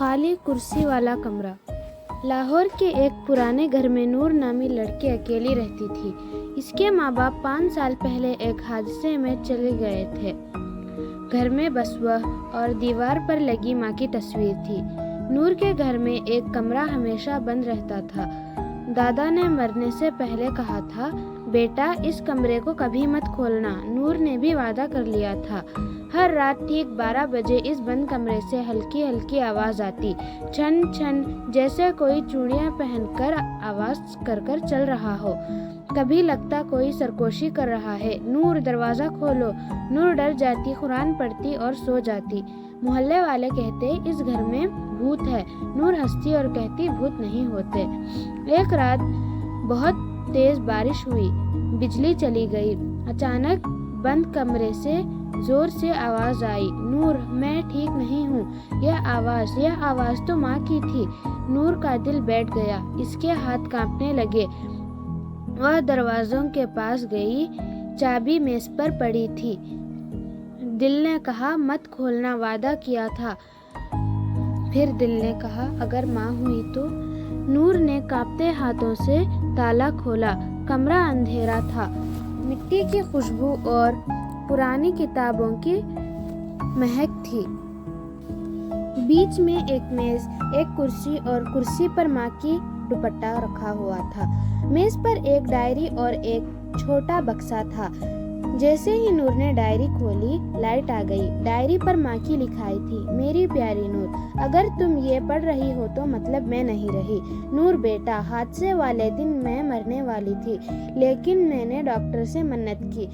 خالی کرسی والا کمرہ۔ لاہور کے ایک پرانے گھر میں نور نامی لڑکی اکیلی رہتی تھی۔ اس کے ماں باپ 5 سال پہلے ایک حادثے میں چلے گئے تھے۔ گھر میں بس وہ اور دیوار پر لگی ماں کی تصویر تھی۔ نور کے گھر میں ایک کمرہ ہمیشہ بند رہتا تھا۔ دادا نے مرنے سے پہلے کہا تھا، بیٹا اس کمرے کو کبھی مت کھولنا۔ نور نے بھی وعدہ کر لیا تھا۔ ہر رات ٹھیک 12 بجے اس بند کمرے سے ہلکی ہلکی آواز آتی، چھن چھن، جیسے کوئی چوڑیاں پہن کر آواز کر چل رہا ہو۔ کبھی لگتا کوئی سرکوشی کر رہا ہے۔ نور دروازہ کھولو۔ نور ڈر جاتی، قرآن پڑھتی اور سو جاتی۔ محلے والے کہتے اس گھر میں بھوت ہے۔ نور ہنستی اور کہتی بھوت نہیں ہوتے۔ ایک رات بہت تیز بارش ہوئی، بجلی چلی گئی۔ اچانک بند کمرے سے زور سے آواز آئی، نور میں ٹھیک نہیں ہوں۔ یہ آواز تو ماں کی تھی۔ نور کا دل بیٹھ گیا، اس کے ہاتھ کانپنے لگے۔ وہ دروازوں کے پاس گئی، چابی میز پر پڑی تھی۔ دل نے کہا مت کھولنا، وعدہ کیا تھا۔ پھر دل نے کہا اگر ماں ہوئی تو۔ نور نے کانپتے ہاتھوں سے تالا کھولا۔ کمرہ اندھیرا تھا، مٹی کی خوشبو اور پرانی کتابوں کی مہک تھی۔ بیچ میں ایک میز، ایک کرسی اور کرسی پر ماں کی دوپٹہ رکھا ہوا تھا۔ میز پر ایک ڈائری اور ایک چھوٹا بکسا تھا۔ جیسے ہی نور نے ڈائری کھولی، لائٹ آ گئی۔ ڈائری پر ماں کی لکھائی تھی، میری پیاری نور، اگر تم یہ پڑھ رہی ہو تو مطلب میں نہیں رہی۔ نور بیٹا، حادثے والے دن میں مرنے والی تھی، لیکن میں نے ڈاکٹر سے منت کی،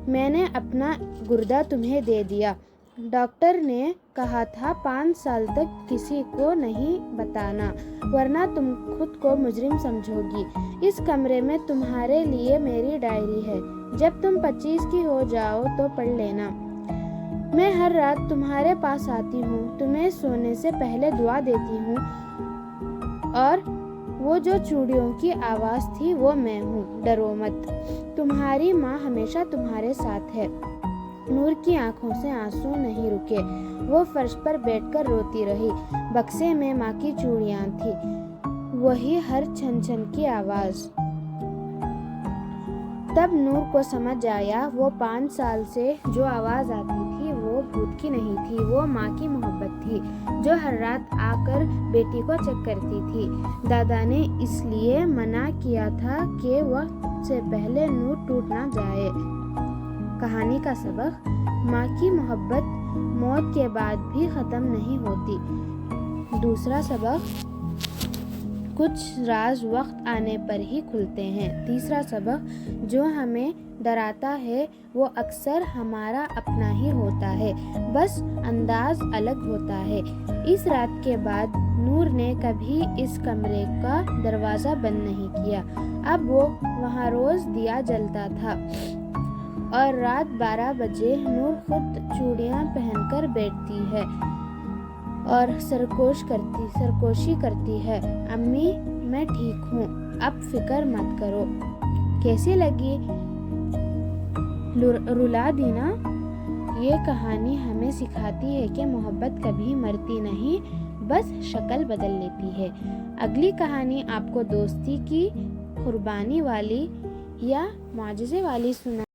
میں نے اپنا گردہ تمہیں دے دیا۔ ڈاکٹر نے کہا تھا 5 سال تک کسی کو نہیں بتانا، ورنہ تم خود کو مجرم سمجھو گی۔ اس کمرے میں تمہارے لیے میری ڈائری ہے، جب تم 25 کی ہو جاؤ تو پڑھ لینا۔ میں ہر رات تمہارے پاس آتی ہوں، تمہیں سونے سے پہلے دعا دیتی ہوں، اور وہ جو چوڑیوں کی آواز تھی وہ میں ہوں، ڈرو مت، تمہاری ماں ہمیشہ تمہارے ساتھ ہے۔ نور کی آنکھوں سے آنسو نہیں رکے، وہ فرش پر بیٹھ کر روتی رہی۔ بکسے میں ماں کی چوڑیاں تھیں، وہی ہر چھن چھن کی آواز۔ تب نور کو سمجھ آیا، وہ 5 سال سے جو آواز آتی تھی وہ بھوت کی نہیں تھی، وہ ماں کی محبت تھی، جو ہر رات آ کر بیٹی کو چیک کرتی تھی۔ دادا نے اس لیے منع کیا تھا کہ وقت سے پہلے نور ٹوٹ نہ جائے۔ کہانی کا سبق: ماں کی محبت موت کے بعد بھی ختم نہیں ہوتی۔ دوسرا سبق: کچھ راز وقت آنے پر ہی کھلتے ہیں۔ تیسرا سبق: جو ہمیں ڈراتا ہے وہ اکثر ہمارا اپنا ہی ہوتا ہے، بس انداز الگ ہوتا ہے۔ اس رات کے بعد نور نے کبھی اس کمرے کا دروازہ بند نہیں کیا۔ اب وہ وہاں روز دیا جلتا تھا، اور رات 12 بجے نور خود چوڑیاں پہن کر بیٹھتی ہے اور سرکوشی کرتی ہے، امی میں ٹھیک ہوں، اب فکر مت کرو۔ کیسی لگی؟ رلا دی نا؟ یہ کہانی ہمیں سکھاتی ہے کہ محبت کبھی مرتی نہیں، بس شکل بدل لیتی ہے۔ اگلی کہانی آپ کو دوستی کی قربانی والی یا معجزے والی سنا